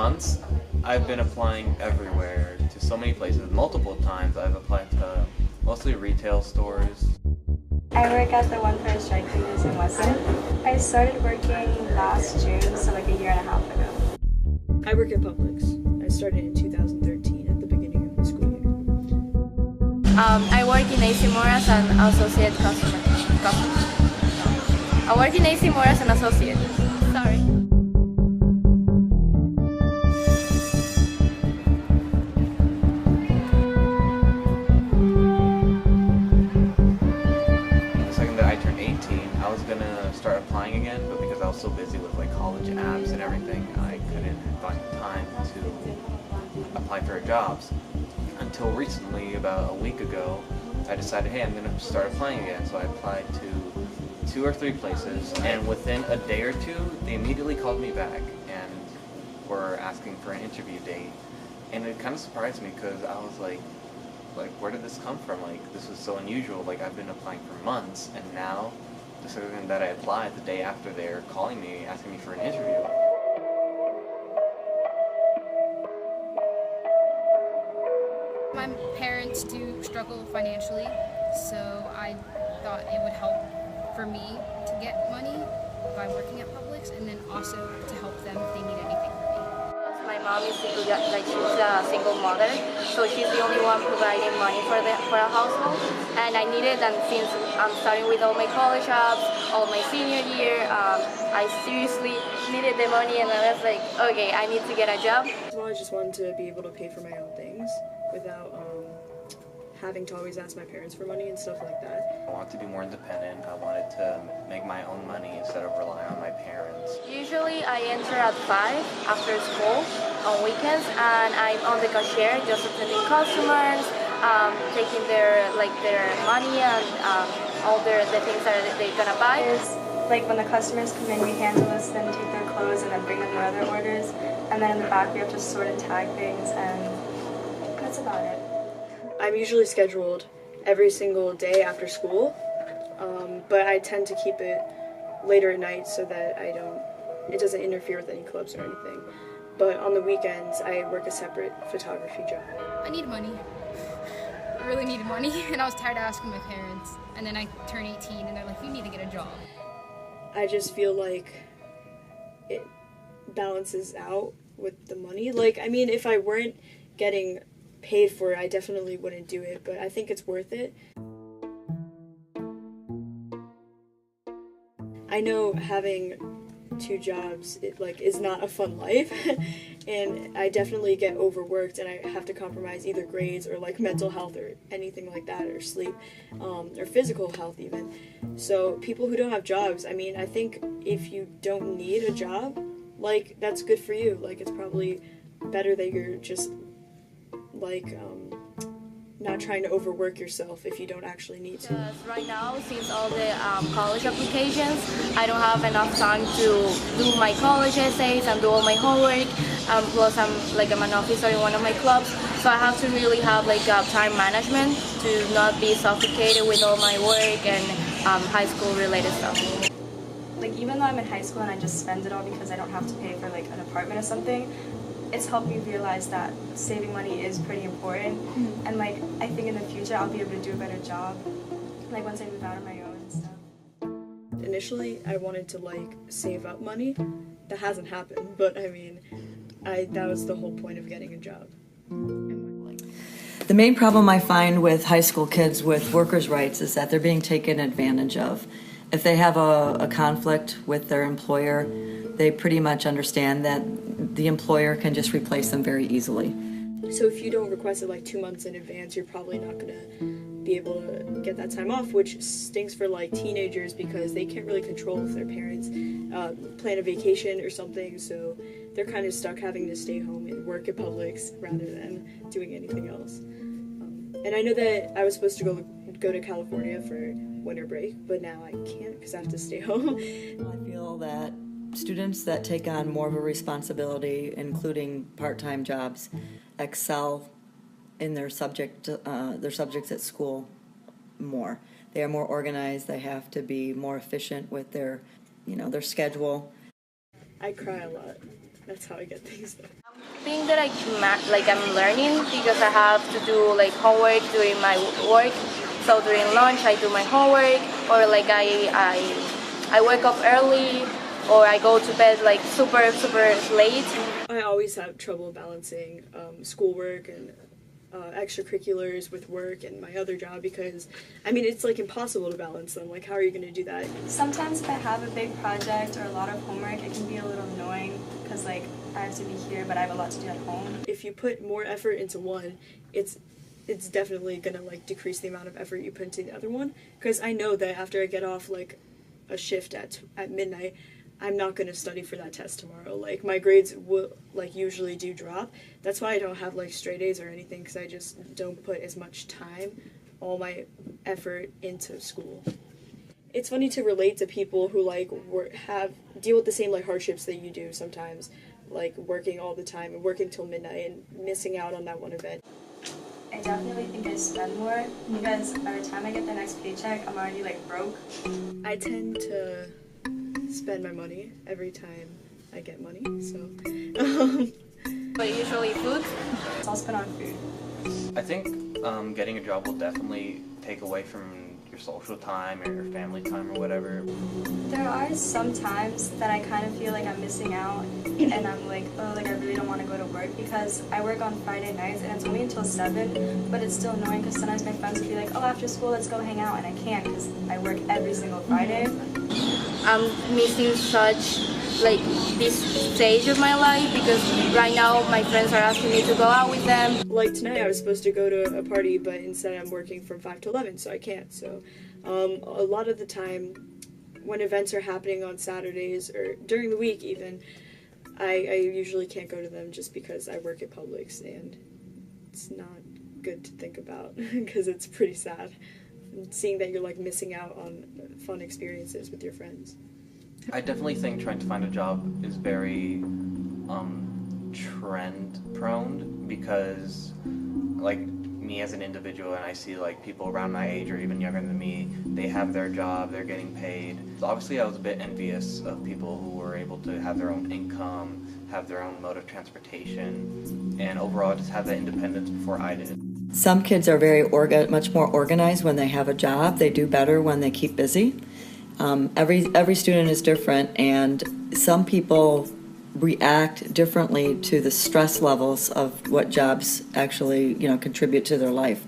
months, I've been applying everywhere to so many places. Multiple times I've applied to mostly retail stores. I work at the One Pair Strike Cleaners in Weston. I started working last June, so like a year and a half ago. I work at Publix. I started in 2013 at the beginning of the school year. I work in AC Moore as an associate customer. I work in AC Moore as an associate. Sorry. The second that I turned 18, I was gonna start applying again, but because I was so busy with like college apps and everything, I couldn't find time to apply for jobs. Until recently, about a week ago, I decided, hey, I'm gonna start applying again. So I applied to 2 or 3 places, and within a day or two, they immediately called me back and were asking for an interview date. And it kind of surprised me because I was like, where did this come from? Like, this was so unusual. Like, I've been applying for months, and now, the second that I applied, the day after, they're calling me, asking me for an interview. My parents do struggle financially, so I thought it would help for me to get money by working at Publix, and then also to help them if they need anything from me. My mom is she's a single mother, so she's the only one providing money for a household. And I needed, and since I'm starting with all my college jobs, all my senior year, I seriously needed the money, and I was like, okay, I need to get a job. Well, I just wanted to be able to pay for my own things without having to always ask my parents for money and stuff like that. I wanted to be more independent. I wanted to make my own money instead of relying on my parents. Usually I enter at 5 after school on weekends, and I'm on the cashier just attending customers, taking their money and all the things that they're gonna buy. Like when the customers come in, we handle this, then take their clothes and then bring them their other orders. And then in the back we have to sort and tag things, and that's about it. I'm usually scheduled every single day after school, but I tend to keep it later at night so that it doesn't interfere with any clubs or anything. But on the weekends, I work a separate photography job. I need money. I really needed money, and I was tired of asking my parents. And then I turned 18, and they're like, you need to get a job. I just feel like it balances out with the money. Like, I mean, if I weren't getting paid for it, I definitely wouldn't do it, but I think it's worth it. I know having 2 jobs is not a fun life, and I definitely get overworked, and I have to compromise either grades or like mental health or anything like that, or sleep, or physical health even. So people who don't have jobs, I mean, I think if you don't need a job, like, that's good for you. Like, it's probably better that you're just not trying to overwork yourself if you don't actually need to. Because right now, since all the college applications, I don't have enough time to do my college essays and do all my homework. Plus, I'm an officer in one of my clubs, so I have to really have time management to not be suffocated with all my work and high school related stuff. Like, even though I'm in high school and I just spend it all because I don't have to pay for like an apartment or something, it's helped me realize that saving money is pretty important. And like, I think in the future I'll be able to do a better job, like once I move out on my own and stuff. Initially, I wanted to save up money. That hasn't happened, but I mean, that was the whole point of getting a job. The main problem I find with high school kids with workers' rights is that they're being taken advantage of. If they have a conflict with their employer, they pretty much understand that the employer can just replace them very easily. So if you don't request it 2 months in advance, you're probably not going to be able to get that time off, which stinks for teenagers because they can't really control if their parents plan a vacation or something, so they're kind of stuck having to stay home and work at Publix rather than doing anything else. And I know that I was supposed to go to California for winter break, but now I can't because I have to stay home. I feel that students that take on more of a responsibility, including part-time jobs, excel in their subjects at school more. They are more organized. They have to be more efficient with their schedule. I cry a lot. That's how I get things done. Thing that I'm learning because I have to do like homework during my work. So during lunch I do my homework, or like I wake up early, or I go to bed like super late. I always have trouble balancing schoolwork and extracurriculars with work and my other job because, I mean, it's like impossible to balance them. Like, how are you going to do that? Sometimes if I have a big project or a lot of homework, it can be a little annoying because like I have to be here, but I have a lot to do at home. If you put more effort into one, it's definitely going to like decrease the amount of effort you put into the other one. Because I know that after I get off like a shift at midnight, I'm not going to study for that test tomorrow. Like, my grades will, like, usually do drop. That's why I don't have, like, straight A's or anything, because I just don't put as much time, all my effort into school. It's funny to relate to people who, like, deal with the same, like, hardships that you do sometimes, like, working all the time and working till midnight and missing out on that one event. I definitely think I spend more because by the time I get the next paycheck, I'm already, like, broke. I tend to spend my money every time I get money, so. But usually food. So I'll spend on food. I think getting a job will definitely take away from your social time or your family time or whatever. There are some times that I kind of feel like I'm missing out and I'm like, oh, like I really don't want to go to work because I work on Friday nights and it's only until 7, but it's still annoying because sometimes my friends will be like, oh, after school let's go hang out, and I can't because I work every single Friday. I'm missing such like this stage of my life because right now my friends are asking me to go out with them. Like tonight I was supposed to go to a party, but instead I'm working from 5 to 11, so I can't. So a lot of the time when events are happening on Saturdays or during the week even, I usually can't go to them just because I work at Publix, and it's not good to think about because it's pretty sad seeing that you're like missing out on fun experiences with your friends. I definitely think trying to find a job is very trend prone because, like, me as an individual, and I see like people around my age or even younger than me, they have their job, they're getting paid. Obviously I was a bit envious of people who were able to have their own income, have their own mode of transportation, and overall just have that independence before I did. Some kids are much more organized when they have a job. They do better when they keep busy. Every student is different, and some people react differently to the stress levels of what jobs actually, contribute to their life.